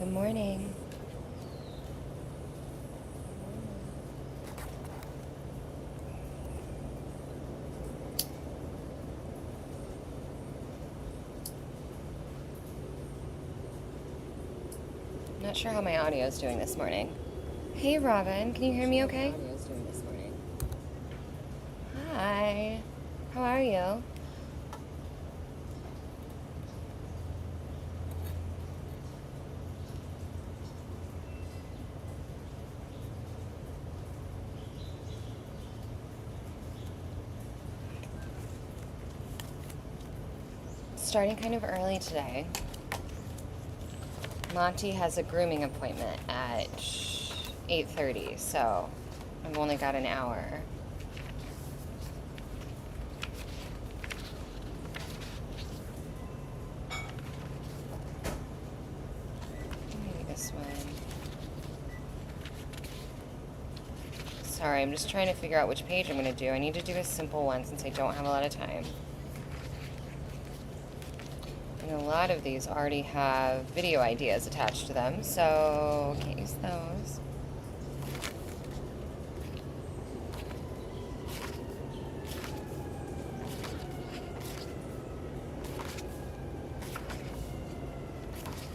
Good morning. Not sure how my audio is doing this morning. Hey Robin, can you hear me okay? Hi. How are you? Starting kind of early today. Monty has a grooming appointment at 8:30, so I've only got an hour. Maybe this one. Sorry, I'm just trying to figure out which page I'm going to do. I need to do a simple one since I don't have a lot of time. And a lot of these already have video ideas attached to them, so can't use those.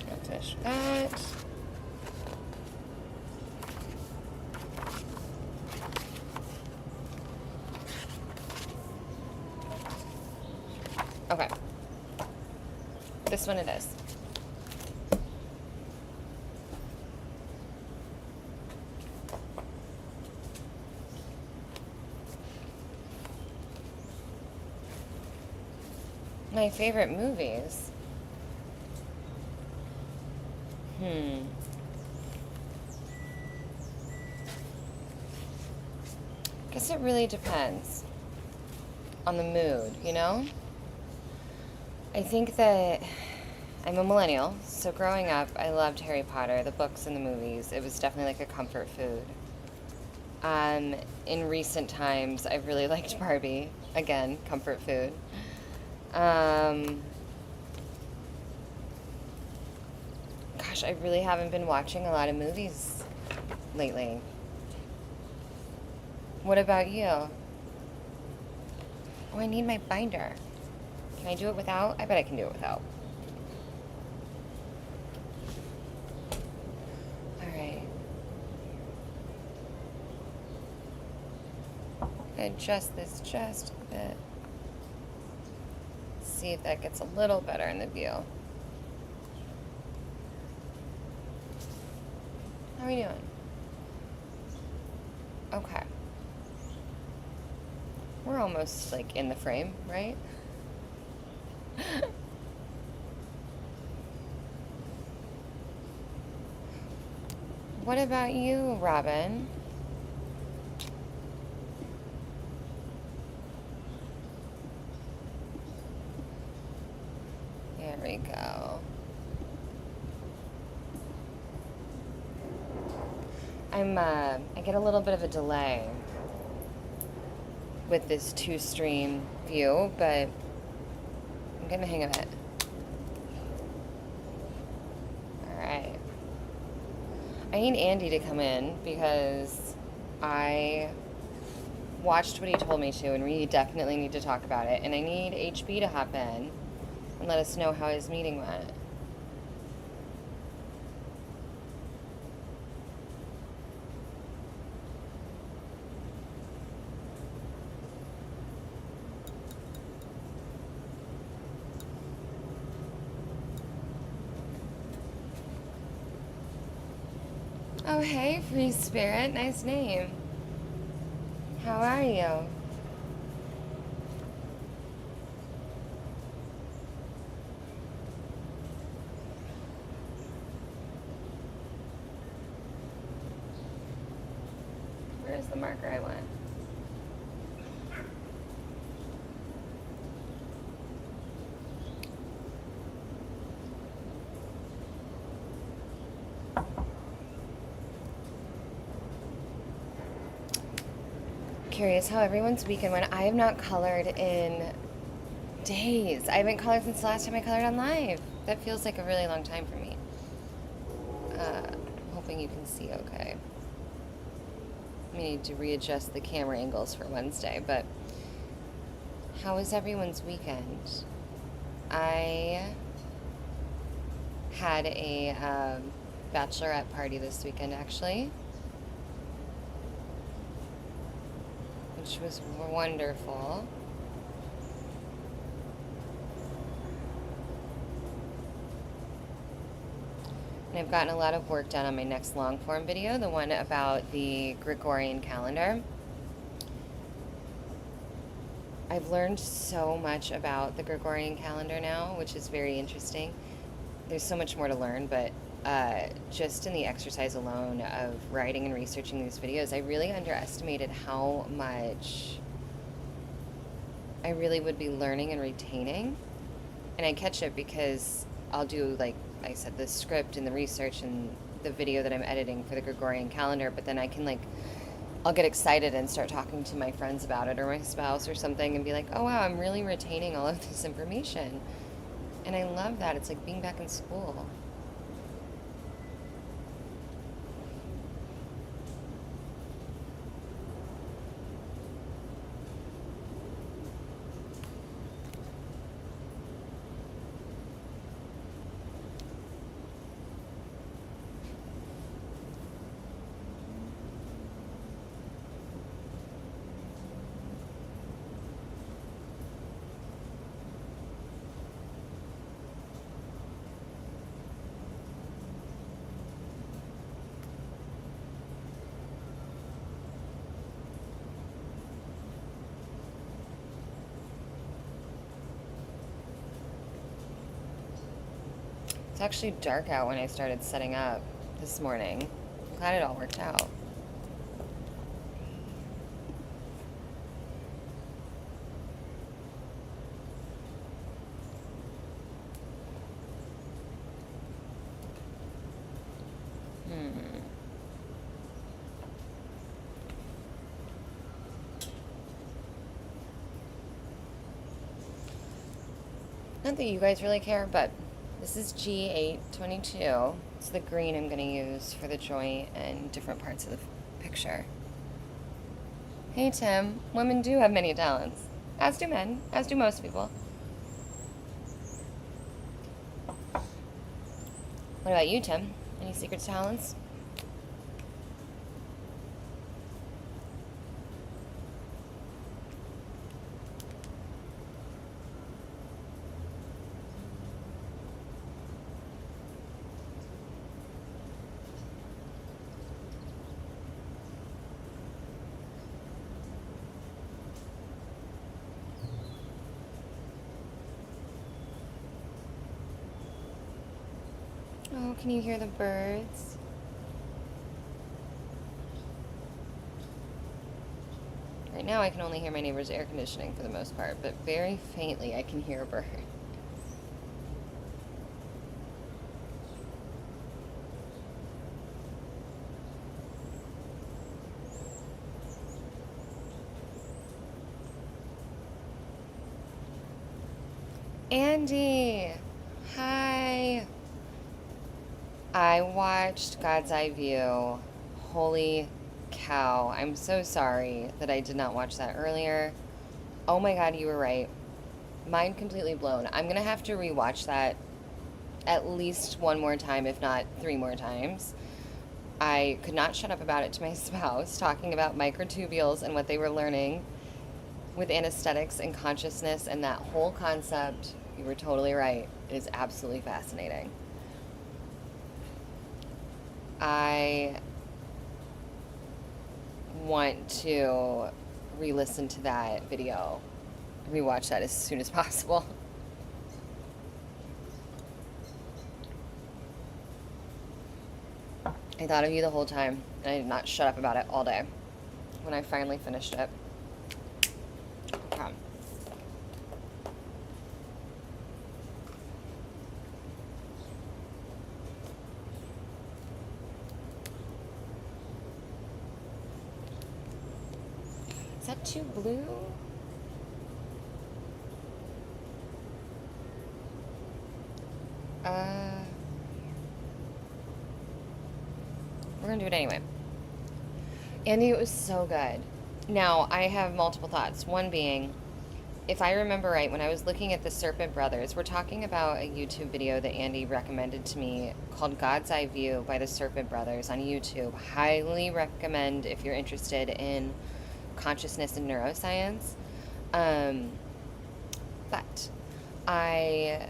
Gotta finish that. Okay. This one it is. My favorite movies. Guess it really depends on the mood, you know? I think that I'm a millennial, so growing up, I loved Harry Potter, the books and the movies. It was definitely like a comfort food. In recent times, I've really liked Barbie. Again, comfort food. Gosh, I really haven't been watching a lot of movies lately. What about you? Oh, I need my binder. Can I do it without? I bet I can do it without. Alright. Adjust this just a bit. See if that gets a little better in the view. How are we doing? Okay. We're almost like in the frame, right? What about you, Robin? There we go. I get a little bit of a delay with this two-stream view, but I'm getting the hang of it. Alright. I need Andy to come in because I watched what he told me to, and we definitely need to talk about it. And I need HB to hop in and let us know how his meeting went. Oh, hey, Free Spirit. Nice name. How are you? Where's the marker I want? Curious how everyone's weekend went. I have not colored in days. I haven't colored since the last time I colored on live. That feels like a really long time for me. I'm hoping you can see okay. I need to readjust the camera angles for Wednesday, but how was everyone's weekend? I had a bachelorette party this weekend, actually, which was wonderful. And I've gotten a lot of work done on my next long form video, the one about the Gregorian calendar. I've learned so much about the Gregorian calendar now, which is very interesting. There's so much more to learn, but just in the exercise alone of writing and researching these videos, I really underestimated how much I really would be learning and retaining. And I catch it because I'll do, like I said, the script and the research and the video that I'm editing for the Gregorian calendar, but then I can, like, I'll get excited and start talking to my friends about it or my spouse or something and be like, oh wow, I'm really retaining all of this information. And I love that. It's like being back in school. It's actually dark out when I started setting up this morning. I'm glad it all worked out. Not that you guys really care, but this is G822. It's the green I'm going to use for the joint and different parts of the picture. Hey Tim, women do have many talents, as do men, as do most people. What about you, Tim? Any secret talents? Oh, can you hear the birds? Right now I can only hear my neighbor's air conditioning for the most part, but very faintly I can hear a bird. Andy! Hi! I watched God's Eye View. Holy cow. I'm so sorry that I did not watch that earlier. Oh my god, you were right. Mind completely blown. I'm gonna have to rewatch that at least one more time, if not 3 more times. I could not shut up about it to my spouse, talking about microtubules and what they were learning with anesthetics and consciousness and that whole concept. You were totally right. It is absolutely fascinating. I want to re-listen to that video, rewatch that as soon as possible. I thought of you the whole time, and I did not shut up about it all day. When I finally finished it. Okay. Is that too blue? We're going to do it anyway. Andy, it was so good. Now, I have multiple thoughts. One being, if I remember right, when I was looking at the Serpent Brothers, we're talking about a YouTube video that Andy recommended to me called God's Eye View by the Serpent Brothers on YouTube. Highly recommend if you're interested in consciousness and neuroscience. But I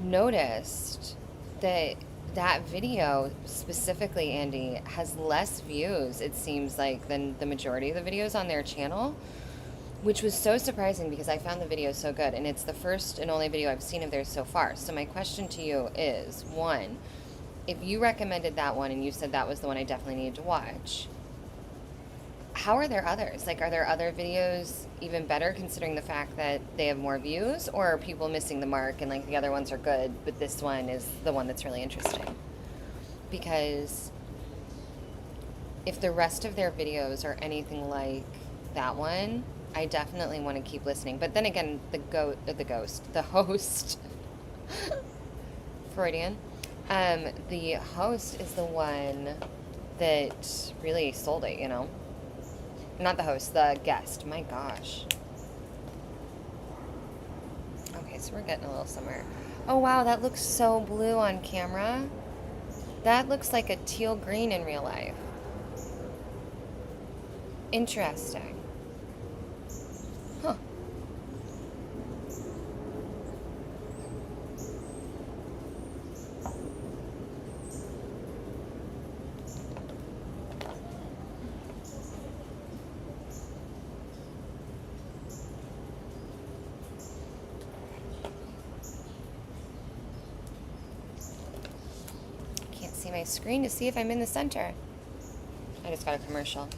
noticed that that video specifically, Andy, has less views, it seems like, than the majority of the videos on their channel, which was so surprising because I found the video so good, and it's the first and only video I've seen of theirs so far. So my question to you is, one, if you recommended that one and you said that was the one I definitely needed to watch, how are there others? Like, are there other videos even better considering the fact that they have more views, or are people missing the mark and like the other ones are good, but this one is the one that's really interesting? Because if the rest of their videos are anything like that one, I definitely want to keep listening. But then again, the host, Freudian, the host is the one that really sold it, you know? Not the host, the guest. My gosh. Okay, so we're getting a little somewhere. Oh, wow, that looks so blue on camera. That looks like a teal green in real life. Interesting. Huh. See my screen to see if I'm in the center. I just got a commercial.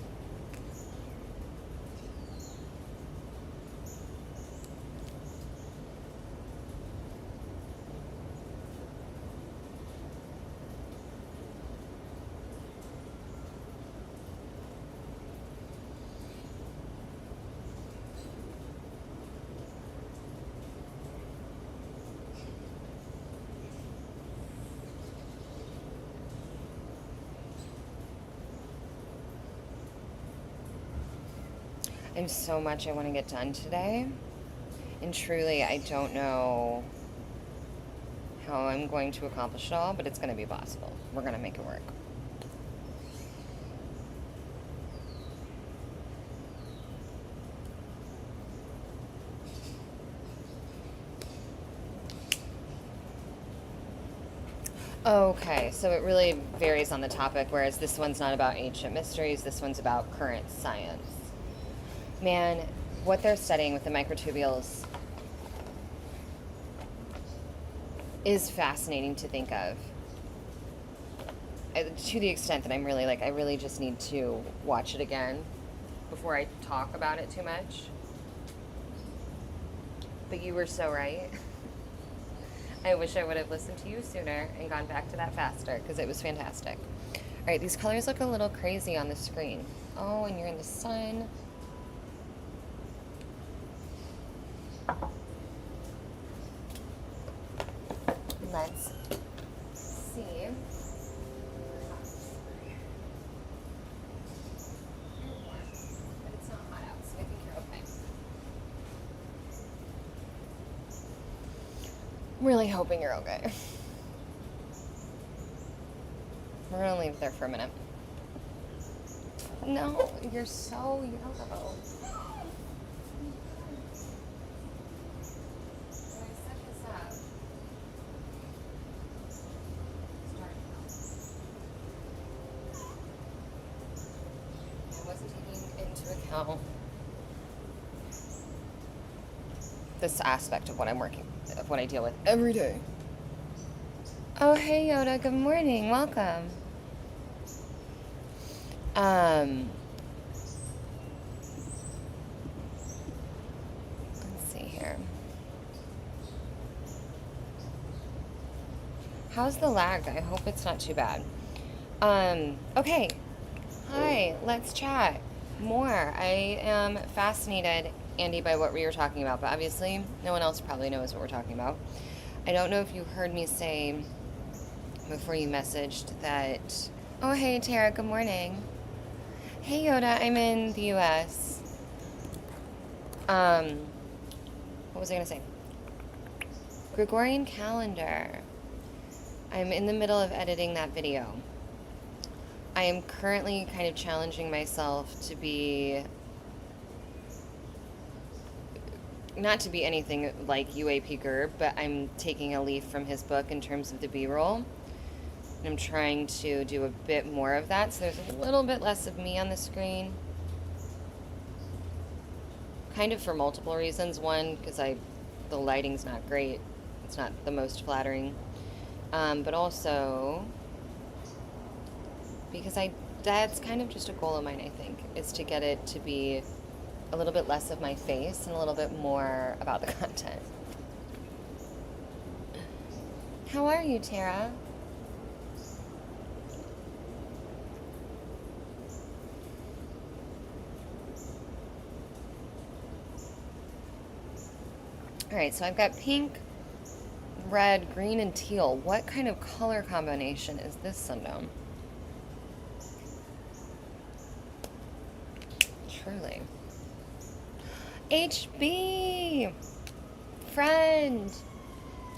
And so much I want to get done today. And truly, I don't know how I'm going to accomplish it all, but it's going to be possible. We're going to make it work. Okay, so it really varies on the topic, whereas this one's not about ancient mysteries, this one's about current science. Man, what they're studying with the microtubules is fascinating to think of. To the extent that I'm really I really just need to watch it again before I talk about it too much. But you were so right. I wish I would have listened to you sooner and gone back to that faster because it was fantastic. All right, these colors look a little crazy on the screen. Oh, and you're in the sun. Let's see. But it's not hot out, so I think you're okay. I'm really hoping you're okay. We're gonna leave there for a minute. No, you're so yellow. This aspect of what I deal with every day. Oh, hey Yoda, good morning, welcome. Let's see here. How's the lag? I hope it's not too bad. Okay. Hi, let's chat more. I am fascinated, Andy, by what we were talking about, but obviously no one else probably knows what we're talking about. I don't know if you heard me say before you messaged that... Oh, hey, Tara, good morning. Hey, Yoda, I'm in the US. Um, what was I gonna say? Gregorian calendar. I'm in the middle of editing that video. I am currently kind of challenging myself to be, not to be anything like UAP Gerb, but I'm taking a leaf from his book in terms of the B-roll. And I'm trying to do a bit more of that, so there's a little bit less of me on the screen. Kind of for multiple reasons. One, because the lighting's not great. It's not the most flattering. But also because that's kind of just a goal of mine, I think, is to get it to be a little bit less of my face and a little bit more about the content. How are you, Tara? All right, so I've got pink, red, green, and teal. What kind of color combination is this, Sundown? Truly. HB! Friend!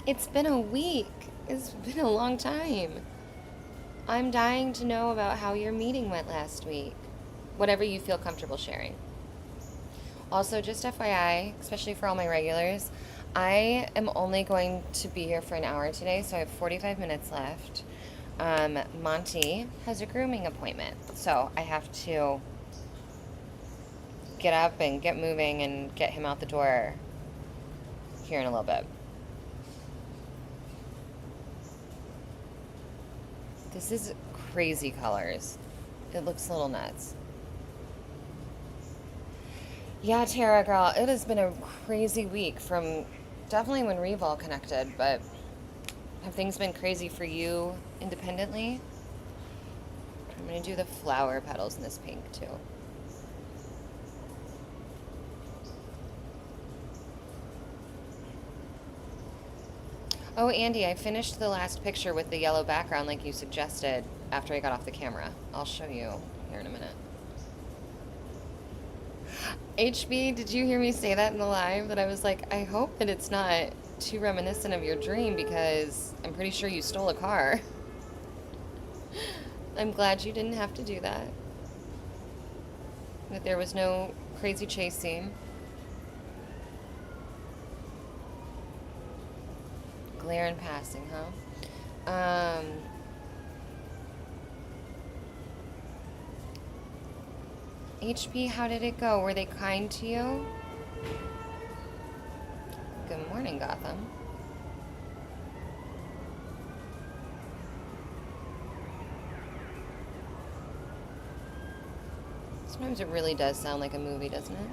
It's been a week. It's been a long time. I'm dying to know about how your meeting went last week. Whatever you feel comfortable sharing. Also, just FYI, especially for all my regulars, I am only going to be here for an hour today, so I have 45 minutes left. Monty has a grooming appointment, so I have to get up and get moving and get him out the door here in a little bit. This is crazy colors. It looks a little nuts. Yeah, Tara, girl, it has been a crazy week from definitely when Revol connected, but have things been crazy for you independently? I'm going to do the flower petals in this pink, too. Oh, Andy, I finished the last picture with the yellow background like you suggested after I got off the camera. I'll show you here in a minute. HB, did you hear me say that in the live? That I was like, I hope that it's not too reminiscent of your dream because I'm pretty sure you stole a car. I'm glad you didn't have to do that. That there was no crazy chase scene. Glare in passing, huh? HP, how did it go? Were they kind to you? Good morning, Gotham. Sometimes it really does sound like a movie, doesn't it?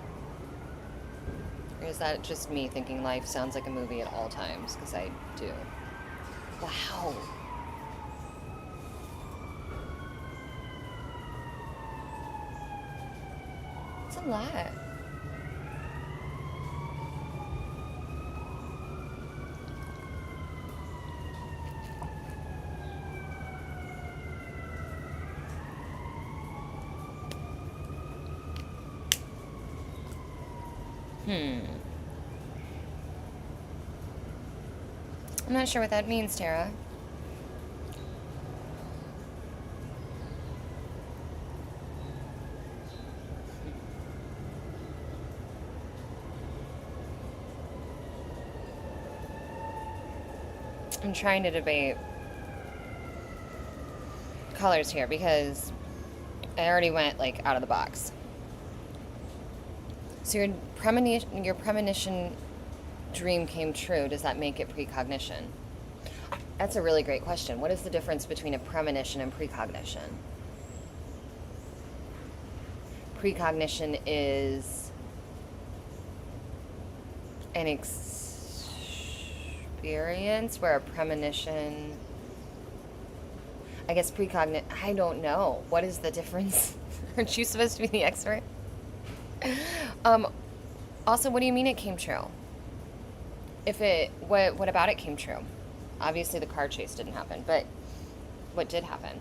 Or is that just me thinking life sounds like a movie at all times? Because I do. Wow. It's a lot. I'm not sure what that means, Tara. I'm trying to debate colors here because I already went like out of the box. So your premonition dream came true. Does that make it precognition? That's a really great question. What is the difference between a premonition and precognition? Precognition is an experience where a premonition, I guess I don't know. What is the difference? Aren't you supposed to be the expert? Also, what do you mean it came true? What about it came true? Obviously the car chase didn't happen, but what did happen?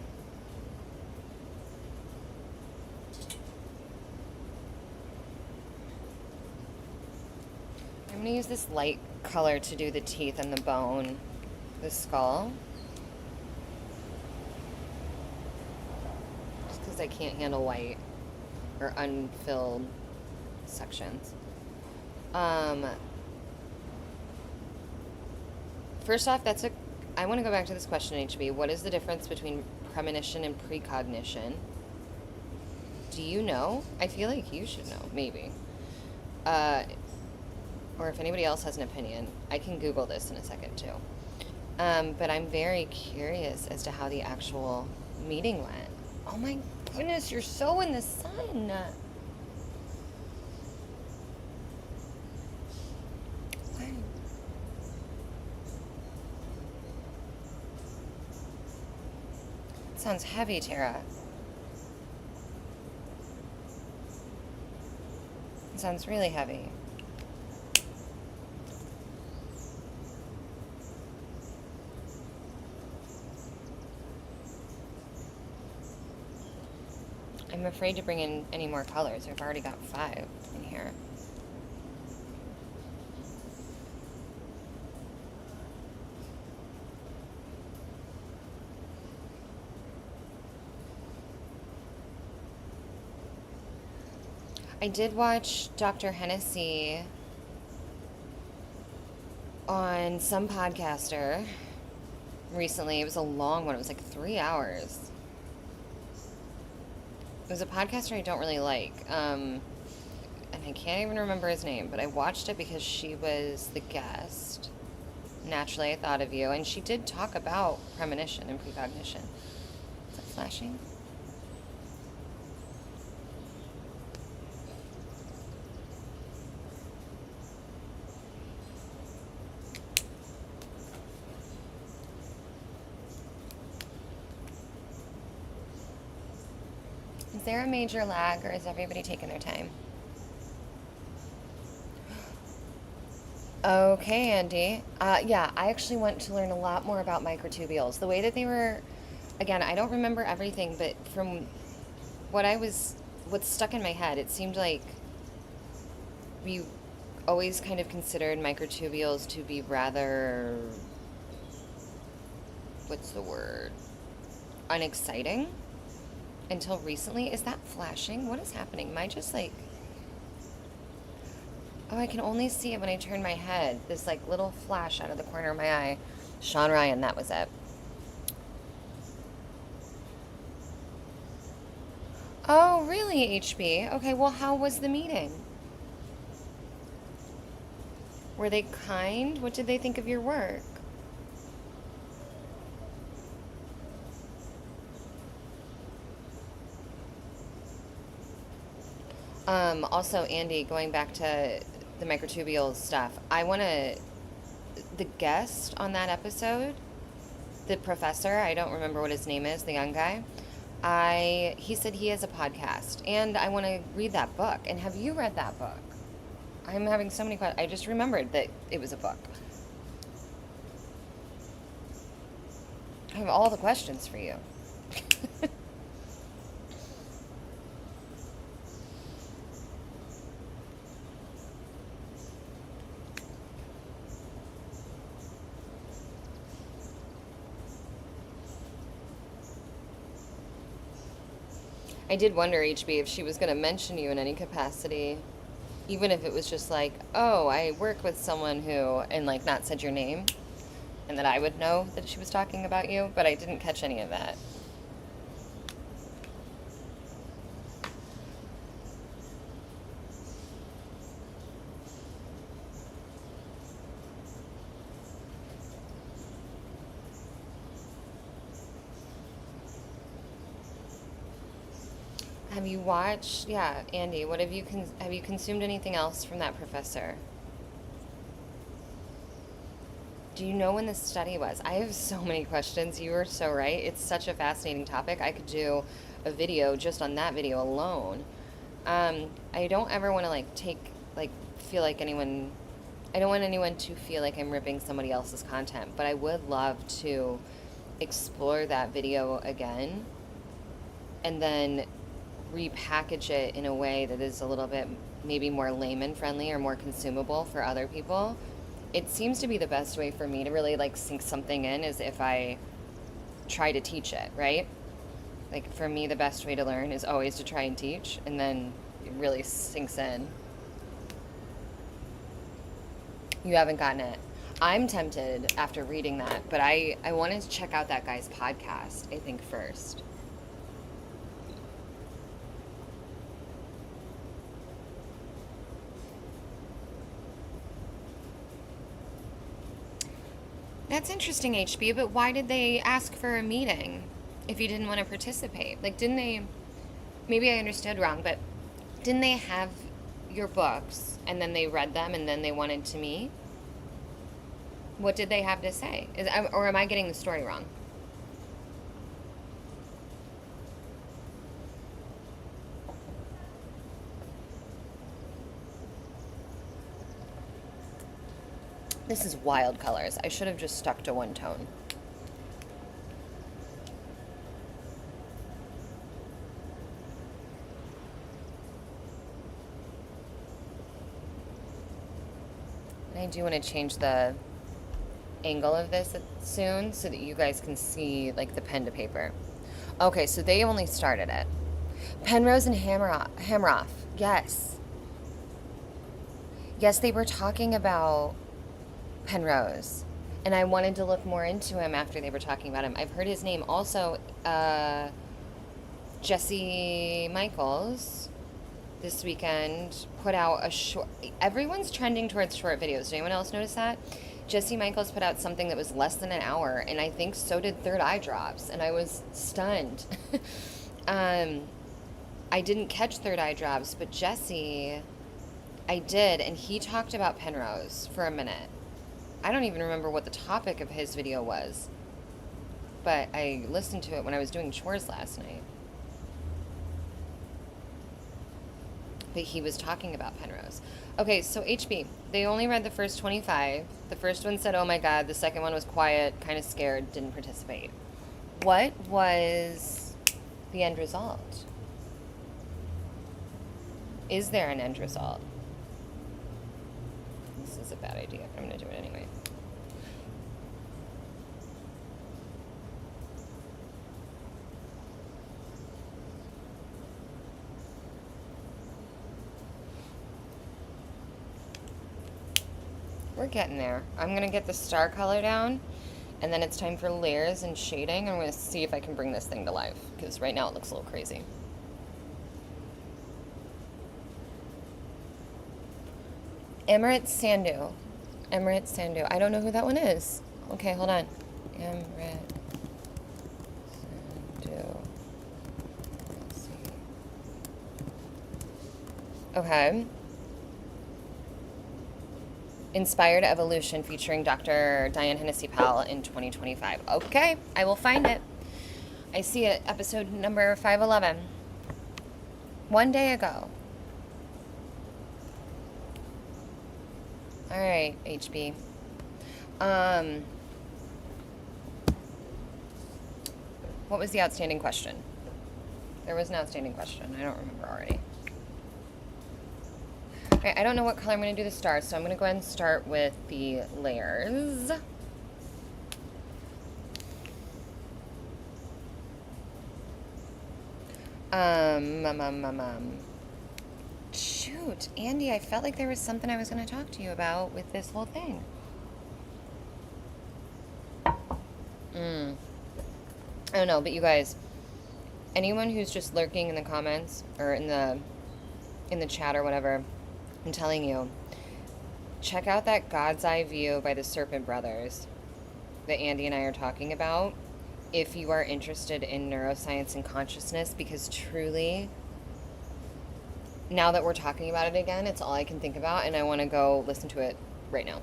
going to use this light color to do the teeth and the bone, the skull. Just because I can't handle white or unfilled sections. First off, I want to go back to this question, HB. What is the difference between premonition and precognition? Do you know? I feel like you should know, maybe. Or if anybody else has an opinion, I can Google this in a second too. But I'm very curious as to how the actual meeting went. Oh my goodness, you're so in the sun. Sounds heavy, Tara. It sounds really heavy. I'm afraid to bring in any more colors. I've already got 5 in here. I did watch Dr. Hennessy on some podcaster recently. It was a long one. It was like 3 hours. It was a podcaster I don't really like. And I can't even remember his name, but I watched it because she was the guest. Naturally, I thought of you. And she did talk about premonition and precognition. Is that flashing? Is there a major lag, or is everybody taking their time? Okay, Andy. Yeah, I actually want to learn a lot more about microtubules. The way that they were, again, I don't remember everything, but from what's stuck in my head, it seemed like we always kind of considered microtubules to be rather, what's the word? Unexciting. Until recently. Is that flashing? What is happening? Am I just like... Oh, I can only see it when I turn my head. This like little flash out of the corner of my eye. Sean Ryan, that was it. Oh, really, HB? Okay, well, how was the meeting? Were they kind? What did they think of your work? Also, Andy, going back to the microtubules stuff, the guest on that episode, the professor, I don't remember what his name is, the young guy, he said he has a podcast, and I want to read that book. And have you read that book? I'm having so many questions. I just remembered that it was a book. I have all the questions for you. I did wonder, HB, if she was going to mention you in any capacity, even if it was just like, oh, I work with someone who, and like not said your name, and that I would know that she was talking about you, but I didn't catch any of that. Have you watched, yeah, Andy, what have you consumed anything else from that professor? Do you know when this study was? I have so many questions. You were so right. It's such a fascinating topic. I could do a video just on that video alone. I don't ever want to feel like anyone, I don't want anyone to feel like I'm ripping somebody else's content, but I would love to explore that video again and then repackage it in a way that is a little bit maybe more layman friendly or more consumable for other people, it seems to be the best way for me to really like sink something in is if I try to teach it, right? Like for me, the best way to learn is always to try and teach, and then it really sinks in. You haven't gotten it. I'm tempted after reading that, but I wanted to check out that guy's podcast, I think, first. That's interesting, HB, but why did they ask for a meeting if you didn't want to participate? Like, didn't they, maybe I understood wrong, but didn't they have your books and then they read them and then they wanted to meet? What did they have to say? Or am I getting the story wrong? This is wild colors. I should have just stuck to one tone. And I do want to change the angle of this soon so that you guys can see like the pen to paper. Okay, so they only started it. Penrose and Hamroff. Yes. Yes, they were talking about Penrose, and I wanted to look more into him after they were talking about him. I've heard his name. Also, Jesse Michaels this weekend put out a short... Everyone's trending towards short videos. Did anyone else notice that? Jesse Michaels put out something that was less than an hour, and I think so did Third Eye Drops, and I was stunned. I didn't catch Third Eye Drops, but Jesse, I did, and he talked about Penrose for a minute. I don't even remember what the topic of his video was, but I listened to it when I was doing chores last night. But he was talking about Penrose. Okay, so HB, they only read the first 25. The first one said, oh my God. The second one was quiet, kind of scared, didn't participate. What was the end result? Is there an end result? This is a bad idea, but I'm going to do it anyway. We're getting there. I'm going to get the star color down, and then it's time for layers and shading. I'm going to see if I can bring this thing to life, because right now it looks a little crazy. Emirates Sandu. Emirates Sandu. I don't know who that one is. Okay, hold on. Emirates Sandu. Let's see. Okay. Inspired Evolution featuring Dr. Diane Hennessy-Powell in 2025. Okay, I will find it. I see it, episode number 511. One day ago. All right, HB. What was the outstanding question? There was an outstanding question. I don't remember already. All right, I don't know what color I'm going to do the stars, so I'm going to go ahead and start with the layers. Shoot, Andy, I felt like there was something I was going to talk to you about with this whole thing. I don't know, but you guys, anyone who's just lurking in the comments or in the chat or whatever, I'm telling you, check out that God's Eye View by the Serpent Brothers that Andy and I are talking about if you are interested in neuroscience and consciousness, because truly, now that we're talking about it again, it's all I can think about, and I want to go listen to it right now.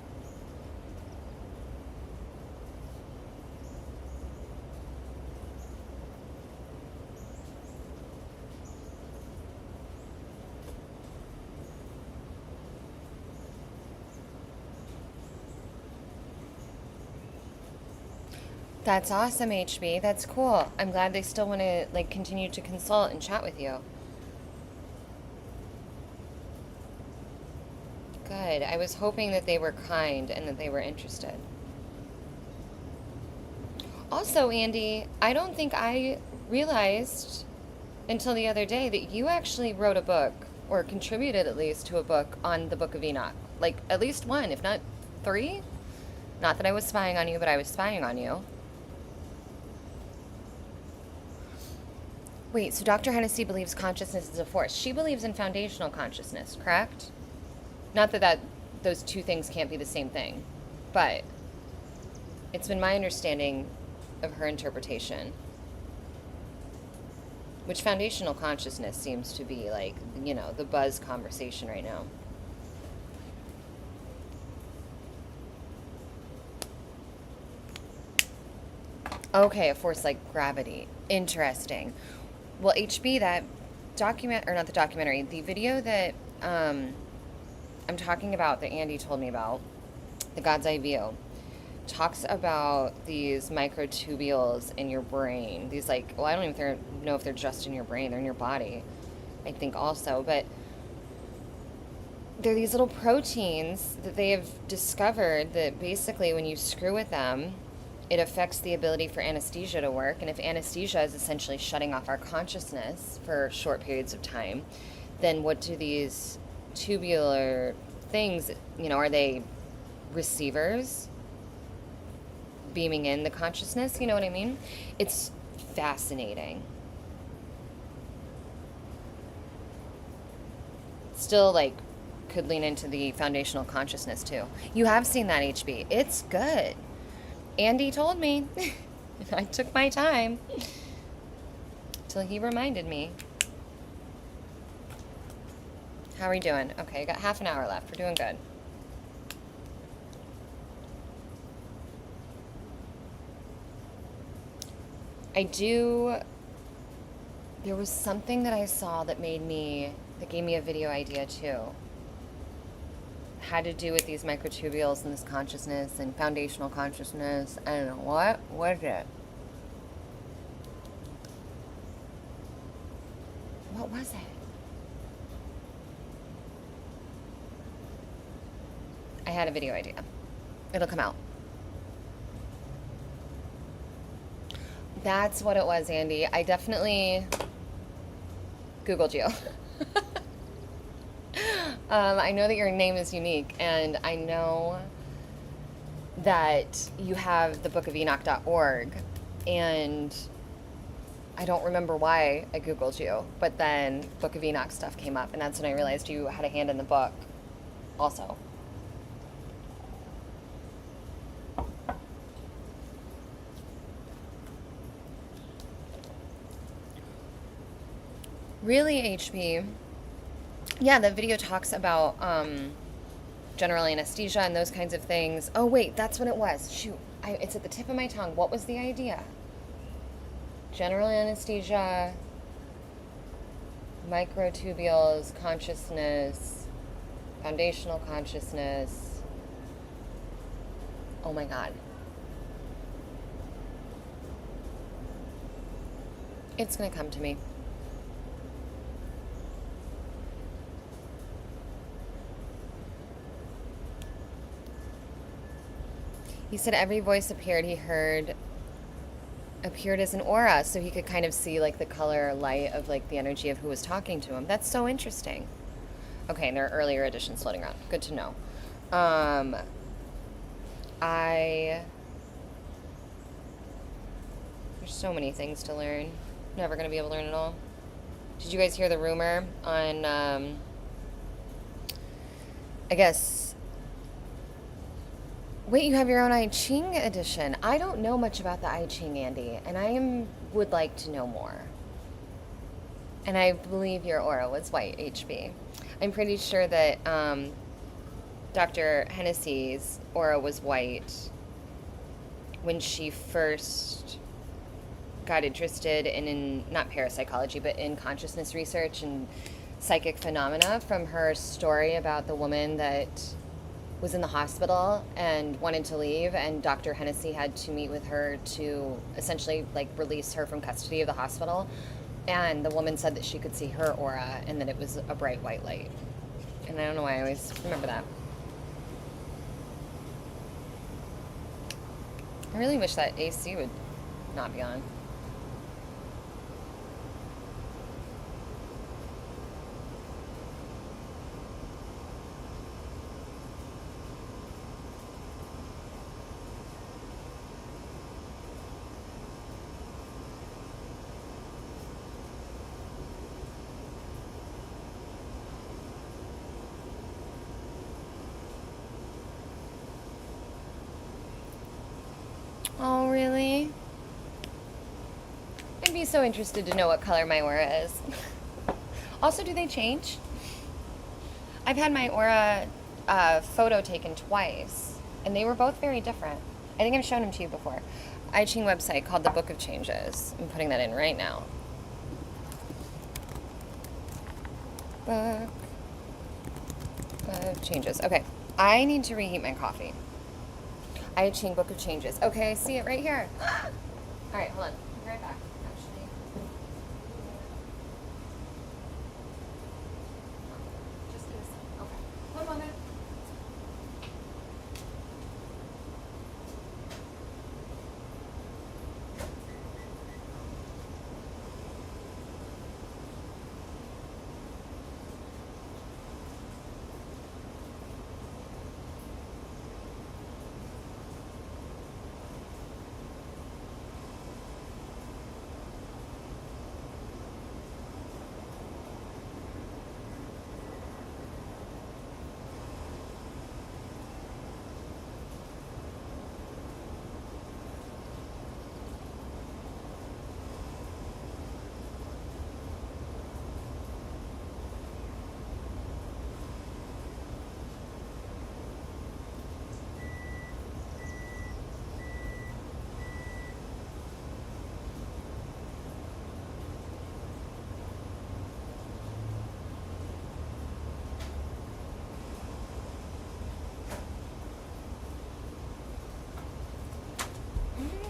That's awesome, HB. That's cool. I'm glad they still want to like continue to consult and chat with you. Good. I was hoping that they were kind and that they were interested. Also, Andy, I don't think I realized until the other day that you actually wrote a book, or contributed at least to a book on the Book of Enoch. Like, at least one, if not three. Not that I was spying on you, but I was spying on you. Wait, so Dr. Hennessy believes consciousness is a force. She believes in foundational consciousness, correct? Not that those two things can't be the same thing, but it's been my understanding of her interpretation. Which foundational consciousness seems to be like, the buzz conversation right now. Okay, a force like gravity. Interesting. Well, HB, that not the documentary, the video that I'm talking about that Andy told me about, The God's Eye View, talks about these microtubules in your brain. These I don't even know if they're just in your brain, they're in your body, I think also, but they're these little proteins that they have discovered that basically when you screw with them, it affects the ability for anesthesia to work. And if anesthesia is essentially shutting off our consciousness for short periods of time, then what do these tubular things, are they receivers beaming in the consciousness? You know what I mean? It's fascinating. Still, could lean into the foundational consciousness too. You have seen that, HB. It's good. Andy told me. I took my time till he reminded me. How are we doing? Okay, got half an hour left. We're doing good. There was something that I saw that gave me a video idea too. Had to do with these microtubules and this consciousness and foundational consciousness. I don't know. What was it? What was it? I had a video idea. It'll come out. That's what it was, Andy. I definitely Googled you. I know that your name is unique, and I know that you have the bookofenoch.org, and I don't remember why I Googled you, but then Book of Enoch stuff came up, and that's when I realized you had a hand in the book also. Really, HB? Yeah, the video talks about general anesthesia and those kinds of things. Oh, wait, that's what it was. Shoot, it's at the tip of my tongue. What was the idea? General anesthesia, microtubules, consciousness, foundational consciousness. Oh my God. It's going to come to me. He said every voice appeared as an aura, so he could kind of see the color or light of the energy of who was talking to him. That's so interesting. Okay, and there are earlier editions floating around. Good to know. There's so many things to learn. Never going to be able to learn it all. Did you guys hear the rumor on, I guess... Wait, you have your own I Ching edition. I don't know much about the I Ching, Andy, and would like to know more. And I believe your aura was white, HB. I'm pretty sure that Dr. Hennessy's aura was white when she first got interested in not parapsychology, but in consciousness research and psychic phenomena from her story about the woman that was in the hospital and wanted to leave, and Dr. Hennessy had to meet with her to essentially release her from custody of the hospital. And the woman said that she could see her aura and that it was a bright white light. And I don't know why I always remember that. I really wish that AC would not be on. Oh, really? I'd be so interested to know what color my aura is. Also, do they change? I've had my aura photo taken twice, and they were both very different. I think I've shown them to you before. I Ching website called the Book of Changes. I'm putting that in right now. Book of Changes. Okay, I need to reheat my coffee. I Ching Book of Changes. Okay, I see it right here. All right, hold on. I'll be right back. Actually, just in a second. Okay, one moment.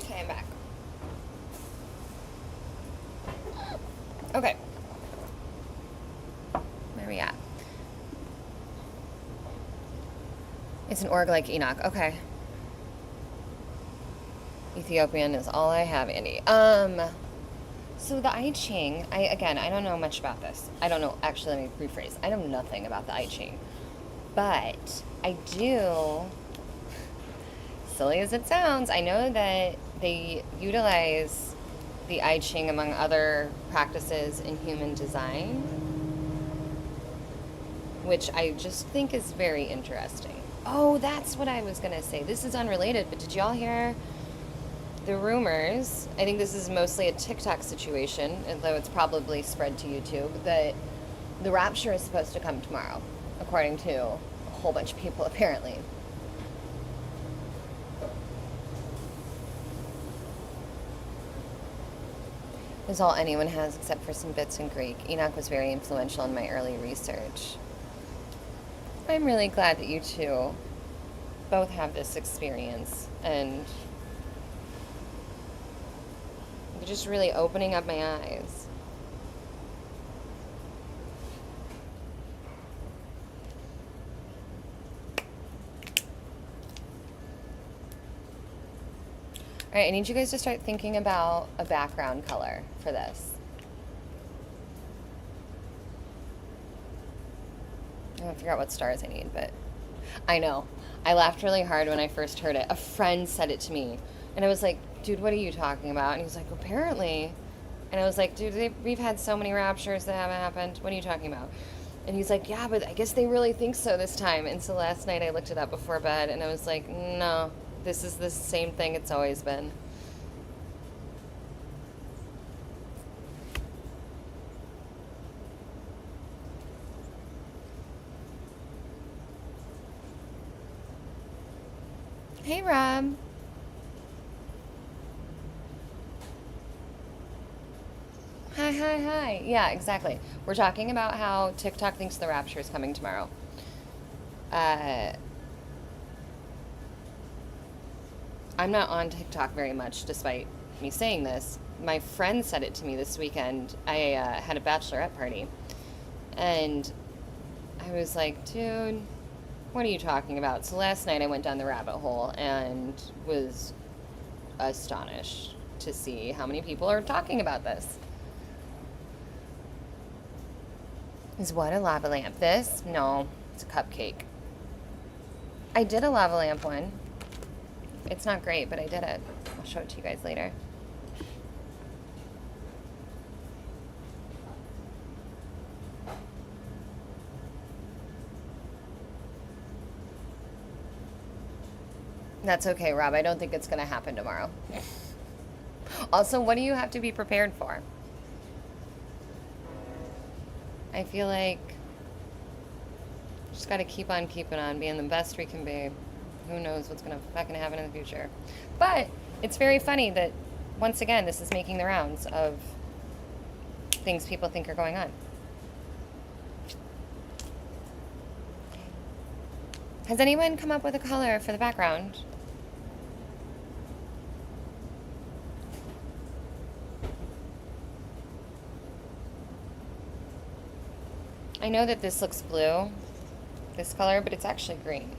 Okay, I'm back. Okay. Where are we at? It's an org like Enoch. Okay. Ethiopian is all I have, Andy. So the I Ching, I don't know much about this. I don't know, actually, let me rephrase. I know nothing about the I Ching. But I do, silly as it sounds, I know that they utilize the I Ching among other practices in human design, which I just think is very interesting. Oh, that's what I was going to say. This is unrelated, but did y'all hear the rumors? I think this is mostly a TikTok situation, although it's probably spread to YouTube, that the rapture is supposed to come tomorrow, according to a whole bunch of people, apparently. Is all anyone has except for some bits in Greek. Enoch was very influential in my early research. I'm really glad that you two both have this experience, and you're just really opening up my eyes. All right, I need you guys to start thinking about a background color for this. I forgot what stars I need, but I know. I laughed really hard when I first heard it. A friend said it to me, and I was like, dude, what are you talking about? And he was like, apparently. And I was like, dude, we've had so many raptures that haven't happened. What are you talking about? And he's like, yeah, but I guess they really think so this time. And so last night I looked it up before bed, and I was like, no, this is the same thing it's always been. Hey, Rob. Hi, hi, hi. Yeah, exactly. We're talking about how TikTok thinks the rapture is coming tomorrow. Uh, I'm not on TikTok very much, despite me saying this. My friend said it to me this weekend. I had a bachelorette party, and I was like, dude, what are you talking about? So last night I went down the rabbit hole and was astonished to see how many people are talking about this. Is what a lava lamp? This? No, it's a cupcake. I did a lava lamp one. It's not great, but I did it. I'll show it to you guys later. That's okay, Rob. I don't think it's going to happen tomorrow. Also, what do you have to be prepared for? I feel like just got to keep on keeping on, being the best we can be. Who knows what's going to fucking happen in the future. But it's very funny that, once again, this is making the rounds of things people think are going on. Has anyone come up with a color for the background? I know that this looks blue, this color, but it's actually green.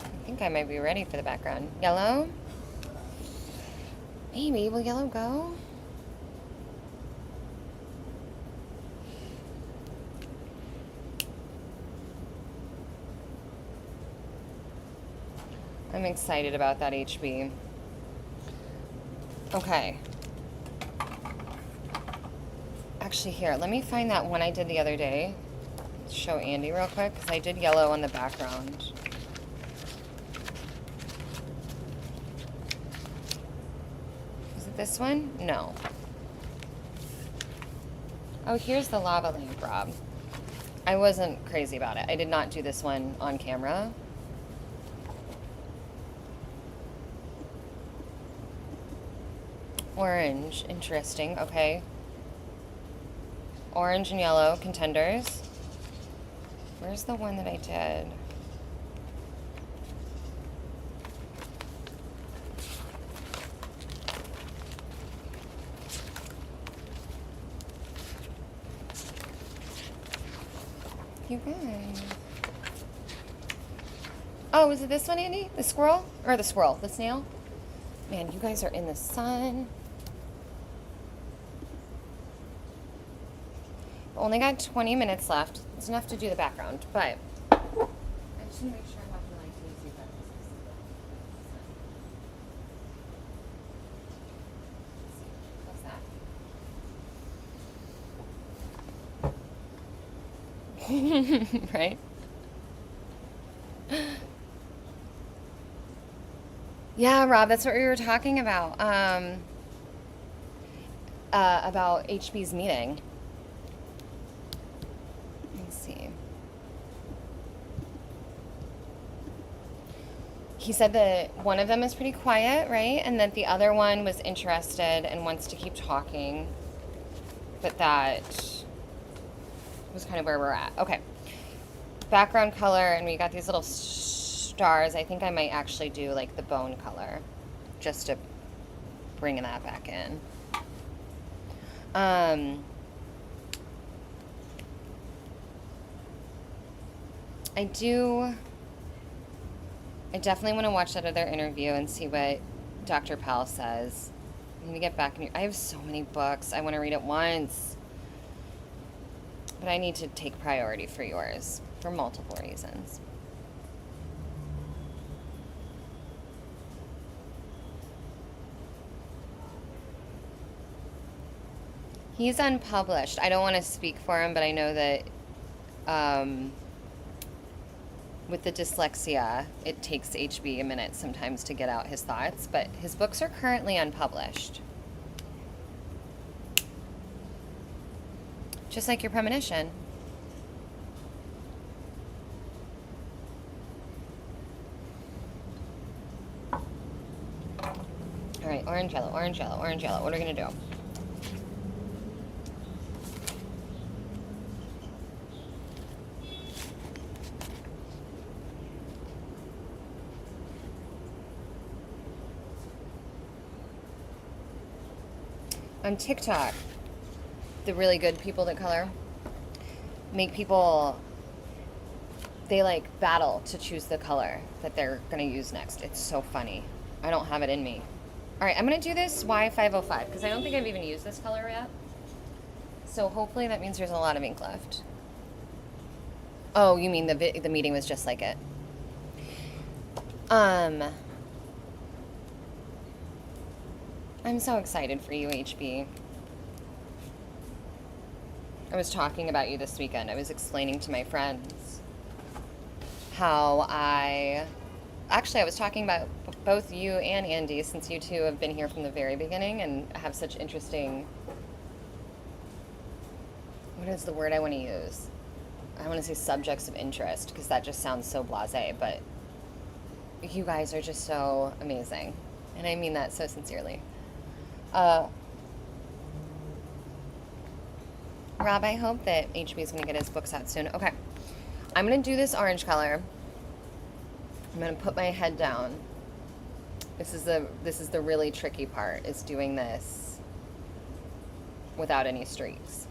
I think I might be ready for the background. Yellow? Maybe. Will yellow go? I'm excited about that HB. Okay. Actually, here, let me find that one I did the other day. Show Andy real quick, because I did yellow on the background. Is it this one? No. Oh, here's the lava lamp, Rob. I wasn't crazy about it. I did not do this one on camera. Orange, interesting, okay. Orange and yellow, contenders. Where's the one that I did? You guys. Oh, is it this one, Andy? The squirrel? Or the squirrel, the snail? Man, you guys are in the sun. Only got 20 minutes left. It's enough to do the background, but I just want to make sure I have the light to see that. What's that? Right? Yeah, Rob, that's what we were talking about HB's meeting. See. He said that one of them is pretty quiet, right? And that the other one was interested and wants to keep talking. But that was kind of where we're at. Okay. Background color, and we got these little stars. I think I might actually do like the bone color just to bring that back in. I definitely want to watch that other interview and see what Dr. Powell says. I'm going to get back in I have so many books. I want to read it once. But I need to take priority for yours for multiple reasons. He's unpublished. I don't want to speak for him, but I know that with the dyslexia, it takes HB a minute sometimes to get out his thoughts, but his books are currently unpublished. Just like your premonition. All right, orange, yellow, orange, yellow, orange, yellow. What are we going to do? on TikTok, the really good people that color make people, they like battle to choose the color that they're going to use next. It's so funny. I don't have it in me. All right, I'm going to do this Y505 because I don't think I've even used this color yet. So hopefully that means there's a lot of ink left. Oh, you mean the meeting was just like it. I'm so excited for you, HB. I was talking about you this weekend. I was explaining to my friends how I was talking about both you and Andy, since you two have been here from the very beginning and have such interesting, what is the word I want to use? I want to say subjects of interest, because that just sounds so blasé, but you guys are just so amazing. And I mean that so sincerely. Rob, I hope that HB is going to get his books out soon. Okay. I'm going to do this orange color. I'm going to put my head down. This is the really tricky part, is doing this without any streaks.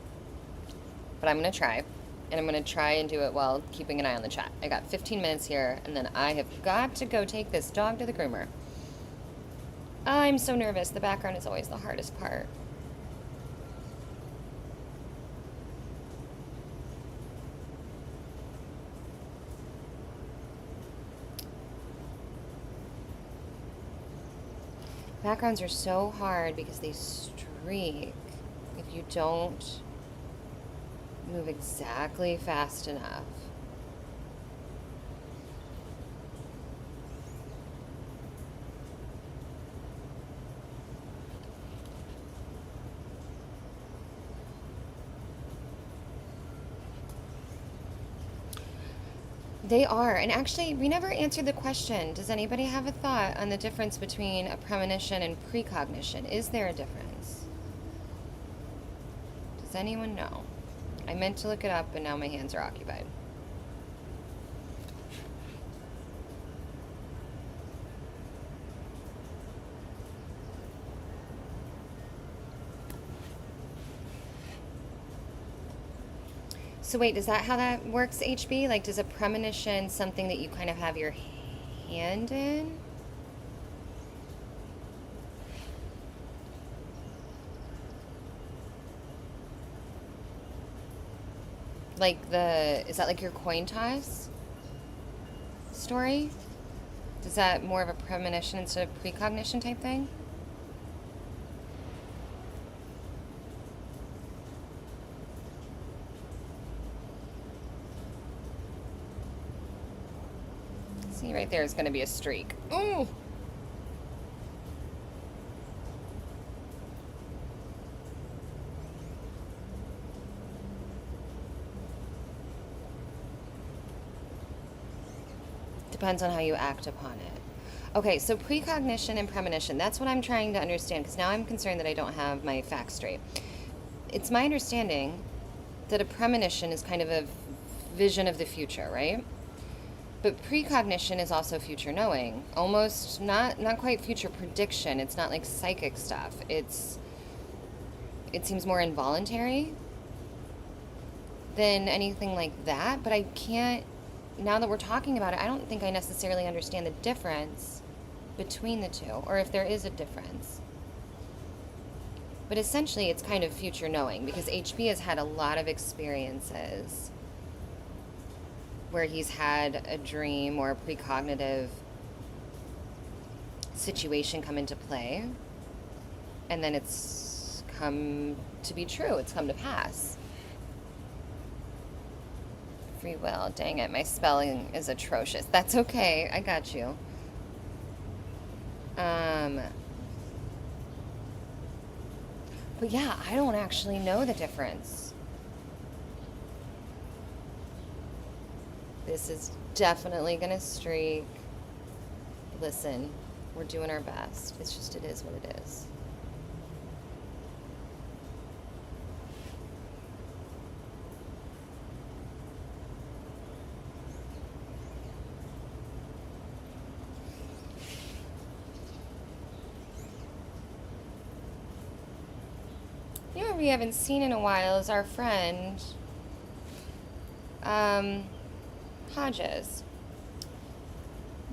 But I'm going to try. And I'm going to try and do it while keeping an eye on the chat. I got 15 minutes here, and then I have got to go take this dog to the groomer. I'm so nervous. The background is always the hardest part. Backgrounds are so hard because they streak if you don't move exactly fast enough. They are. And actually, we never answered the question. Does anybody have a thought on the difference between a premonition and precognition? Is there a difference? Does anyone know? I meant to look it up, but now my hands are occupied. So wait, is that how that works, HB? Like, does a premonition something that you kind of have your hand in? Like is that like your coin toss story? Is that more of a premonition instead of precognition type thing? See, right there is going to be a streak. Ooh! Depends on how you act upon it. Okay, so precognition and premonition, that's what I'm trying to understand, because now I'm concerned that I don't have my facts straight. It's my understanding that a premonition is kind of a vision of the future, right? But precognition is also future knowing. Almost not quite future prediction. It's not like psychic stuff. It seems more involuntary than anything like that, but I can't, now that we're talking about it, I don't think I necessarily understand the difference between the two, or if there is a difference. But essentially, it's kind of future knowing, because HP has had a lot of experiences where he's had a dream or a precognitive situation come into play, and then it's come to be true. It's come to pass. Free will. Dang it, my spelling is atrocious. That's okay. I got you. But yeah, I don't actually know the difference. This is definitely gonna streak. Listen, we're doing our best. It's just, it is what it is. You know what we haven't seen in a while is our friend, um, Hodges.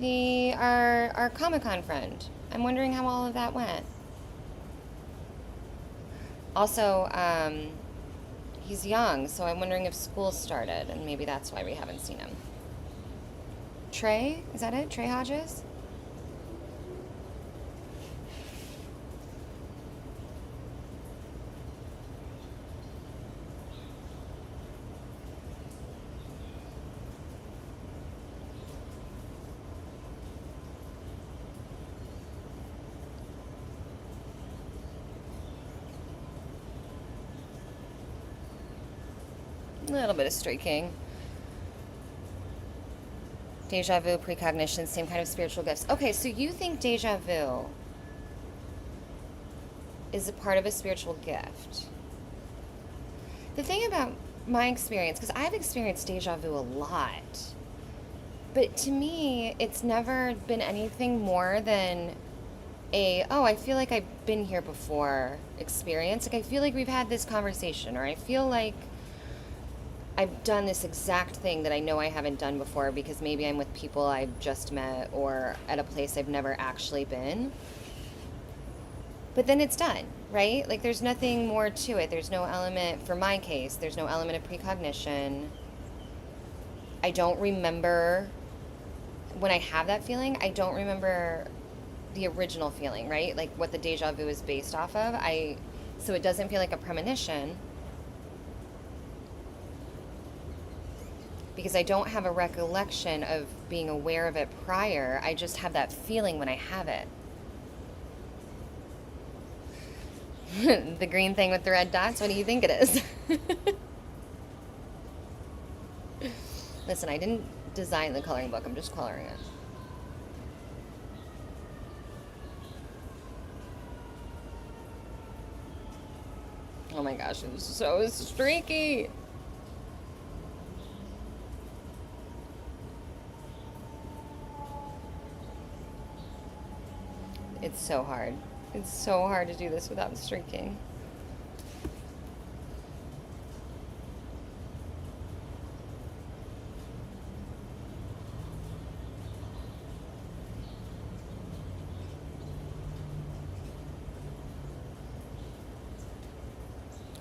Our Comic-Con friend. I'm wondering how all of that went. Also, he's young, so I'm wondering if school started, and maybe that's why we haven't seen him. Trey? Is that it? Trey Hodges? A little bit of streaking. Deja vu, precognition, same kind of spiritual gifts. Okay, so you think deja vu is a part of a spiritual gift. The thing about my experience, because I've experienced deja vu a lot, but to me, it's never been anything more than oh, I feel like I've been here before experience. Like, I feel like we've had this conversation, or I feel like I've done this exact thing that I know I haven't done before because maybe I'm with people I've just met or at a place I've never actually been. But then it's done, right? Like, there's nothing more to it. There's no element, for my case, there's no element of precognition. I don't remember, when I have that feeling, I don't remember the original feeling, right? Like what the deja vu is based off of. So it doesn't feel like a premonition because I don't have a recollection of being aware of it prior. I just have that feeling when I have it. The green thing with the red dots, what do you think it is? Listen, I didn't design the coloring book. I'm just coloring it. Oh my gosh, it was so streaky. It's so hard. It's so hard to do this without streaking.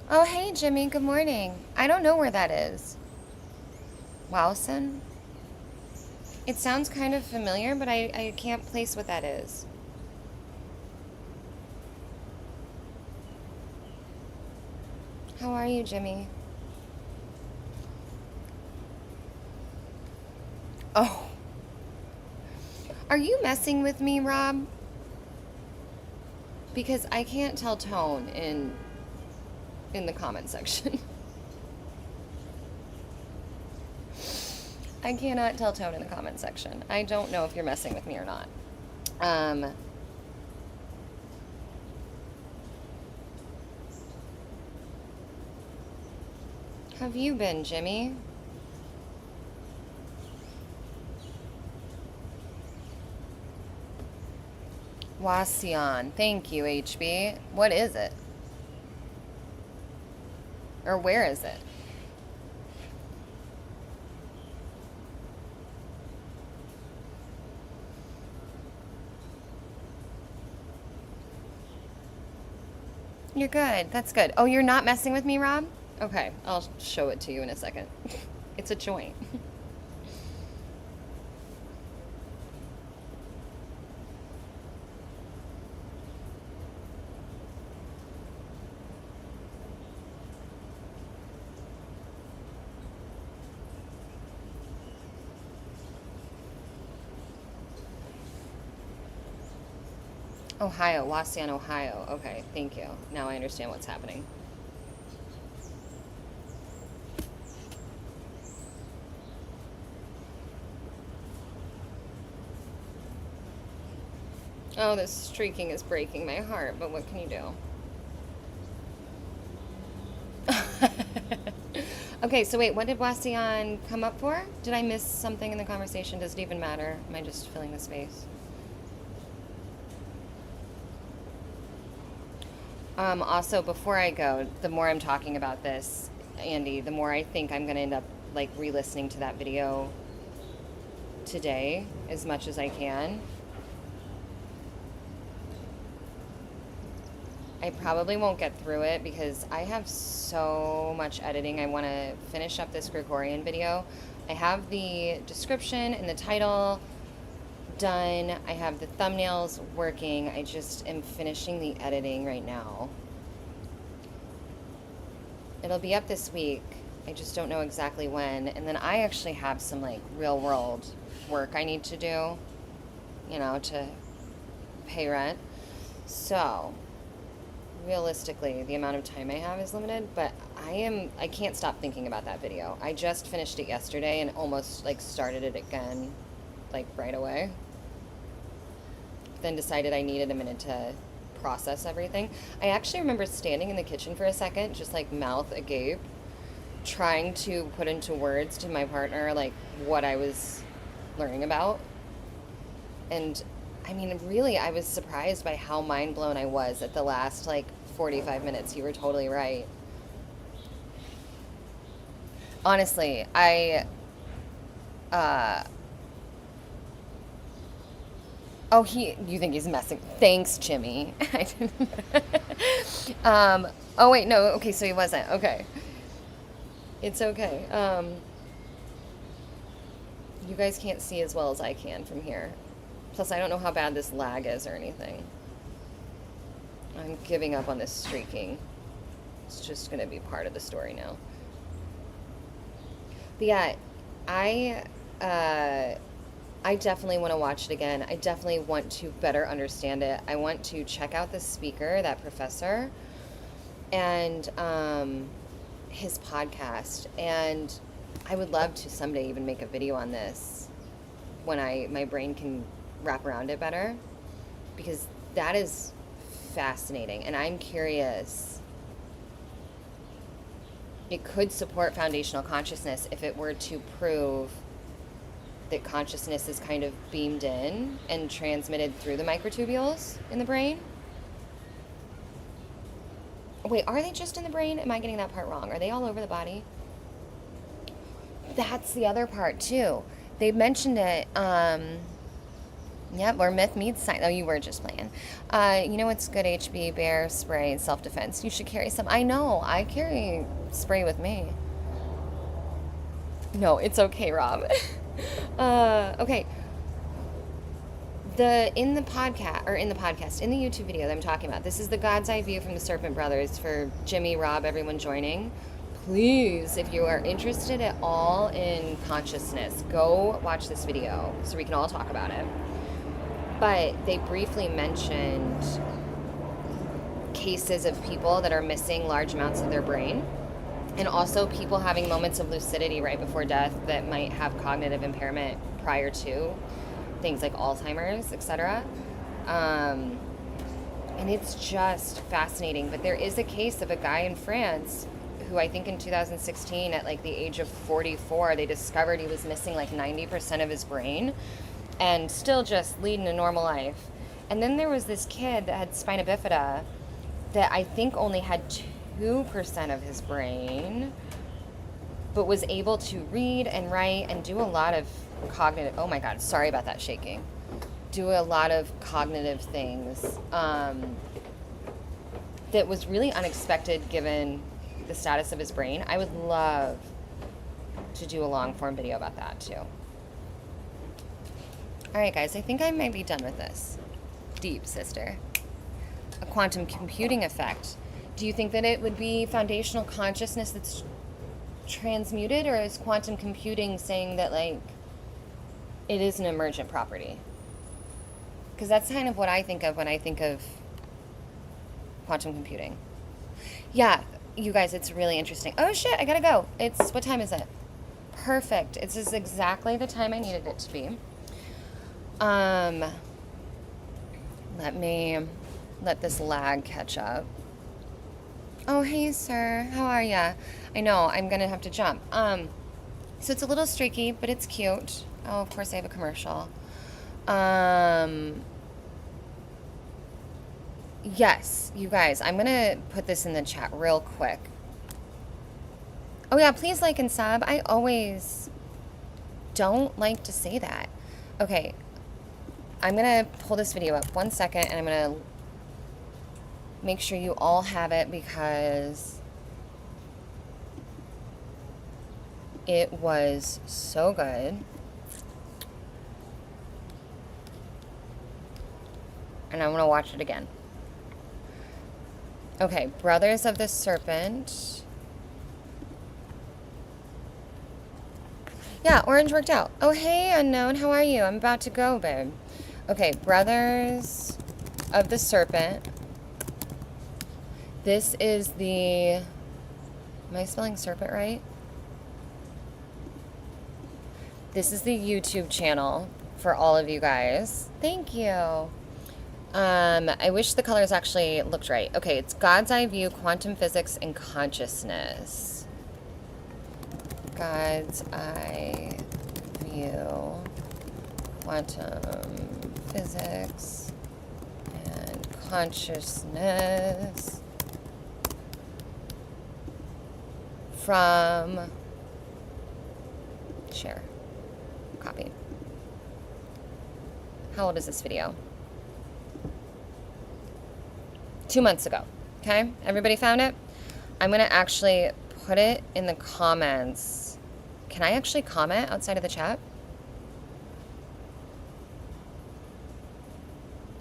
Oh, hey, Jimmy. Good morning. I don't know where that is. Wowson? It sounds kind of familiar, but I can't place what that is. How are you, Jimmy? Oh. Are you messing with me, Rob? Because I can't tell tone in the comment section. I cannot tell tone in the comment section. I don't know if you're messing with me or not. Have you been, Jimmy? Wasion. Thank you, HB. What is it? Or where is it? You're good. That's good. Oh, you're not messing with me, Rob? Okay, I'll show it to you in a second. It's a joint. Ohio, Wasion, Ohio. Okay, thank you. Now I understand what's happening. Oh, this streaking is breaking my heart, but what can you do? Okay, so wait, what did Wasion come up for? Did I miss something in the conversation? Does it even matter? Am I just filling the space? Also, before I go, the more I'm talking about this, Andy, the more I think I'm going to end up like re-listening to that video today as much as I can. I probably won't get through it because I have so much editing. I want to finish up this Gregorian video. I have the description and the title done. I have the thumbnails working. I just am finishing the editing right now. It'll be up this week. I just don't know exactly when. And then I actually have some like real world work I need to do, you know, to pay rent. So realistically, the amount of time I have is limited, but I can't stop thinking about that video. I just finished it yesterday and almost like started it again like right away. Then decided I needed a minute to process everything. I actually remember standing in the kitchen for a second, just like mouth agape, trying to put into words to my partner like what I was learning about. And I mean, really, I was surprised by how mind blown I was at the last like 45 minutes. You were totally right. Honestly, oh, you think he's messing? Thanks, Jimmy. I didn't. Oh wait, no. Okay, so he wasn't. Okay, it's okay. You guys can't see as well as I can from here. Plus, I don't know how bad this lag is or anything. I'm giving up on this streaking. It's just gonna be part of the story now. But yeah, I definitely want to watch it again. I definitely want to better understand it. I want to check out the speaker, that professor, and his podcast. And I would love to someday even make a video on this when my brain can wrap around it better, because that is fascinating. And I'm curious. It could support foundational consciousness if it were to prove that consciousness is kind of beamed in and transmitted through the microtubules in the brain. Wait, are they just in the brain? Am I getting that part wrong? Are they all over the body? That's the other part too. They mentioned it, yep, where myth meets science. Oh, you were just playing. You know what's good? HB, bear, spray, and self-defense. You should carry some. I know, I carry spray with me. No, it's okay, Rob. Okay. In the YouTube video that I'm talking about, this is the God's Eye view from the Serpent Brothers for Jimmy, Rob, everyone joining. Please, if you are interested at all in consciousness, go watch this video so we can all talk about it. But they briefly mentioned cases of people that are missing large amounts of their brain, and also people having moments of lucidity right before death that might have cognitive impairment prior to things like Alzheimer's, etc. And it's just fascinating. But there is a case of a guy in France who I think in 2016 at like the age of 44, they discovered he was missing like 90% of his brain and still just leading a normal life. And then there was this kid that had spina bifida that I think only had 2% of his brain, but was able to read and write and do a lot of cognitive, oh my God, sorry about that shaking, do a lot of cognitive things that was really unexpected given the status of his brain. I would love to do a long form video about that too. All right, guys, I think I might be done with this. Deep, sister. A quantum computing effect. Do you think that it would be foundational consciousness that's transmuted, or is quantum computing saying that, like, it is an emergent property? Because that's kind of what I think of when I think of quantum computing. Yeah, you guys, it's really interesting. Oh, shit, I gotta go. What time is it? Perfect. It's just exactly the time I needed it to be. Let me let this lag catch up. Oh, hey, sir. How are ya? I know, I'm going to have to jump. So it's a little streaky, but it's cute. Oh, of course I have a commercial. Yes, you guys, I'm gonna put this in the chat real quick. Oh yeah, please like and sub. I always don't like to say that. Okay, I'm gonna pull this video up 1 second and I'm gonna make sure you all have it because it was so good. And I want to watch it again. Okay, Brothers of the Serpent. Yeah, orange worked out. Oh, hey, Unknown. How are you? I'm about to go, babe. Okay, Brothers of the Serpent. This is the... Am I spelling serpent right? This is the YouTube channel for all of you guys. Thank you. I wish the colors actually looked right. Okay, it's God's Eye View, Quantum Physics, and Consciousness. God's Eye View, Quantum Physics, and Consciousness. From... Share. Copy. How old is this video? 2 months ago. Okay? Everybody found it? I'm going to actually put it in the comments. Can I actually comment outside of the chat?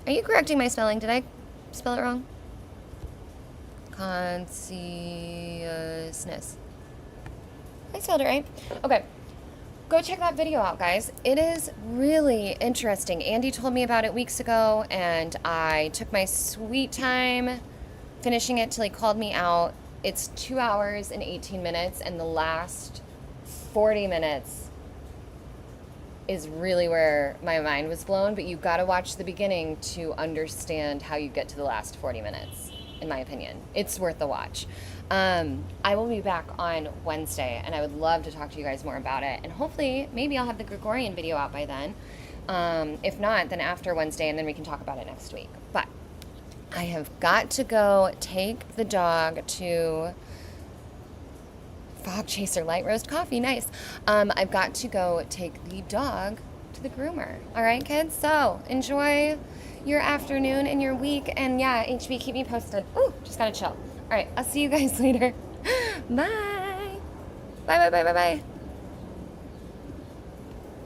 Are you correcting my spelling? Did I spell it wrong? Consciousness. I spelled it right. Okay. Go check that video out, guys. It is really interesting. Andy told me about it weeks ago, and I took my sweet time finishing it till he called me out. It's 2 hours and 18 minutes, and the last 40 minutes is really where my mind was blown, but you've got to watch the beginning to understand how you get to the last 40 minutes, in my opinion. It's worth the watch. I will be back on Wednesday, and I would love to talk to you guys more about it. And hopefully, maybe I'll have the Gregorian video out by then. If not, then after Wednesday, and then we can talk about it next week. But I have got to go take the dog to Fog Chaser Light Roast Coffee. Nice. I've got to go take the dog to the groomer. All right, kids? So enjoy your afternoon and your week. And yeah, HB, keep me posted. Ooh, just gotta chill. All right, I'll see you guys later. Bye. Bye, bye, bye, bye, bye.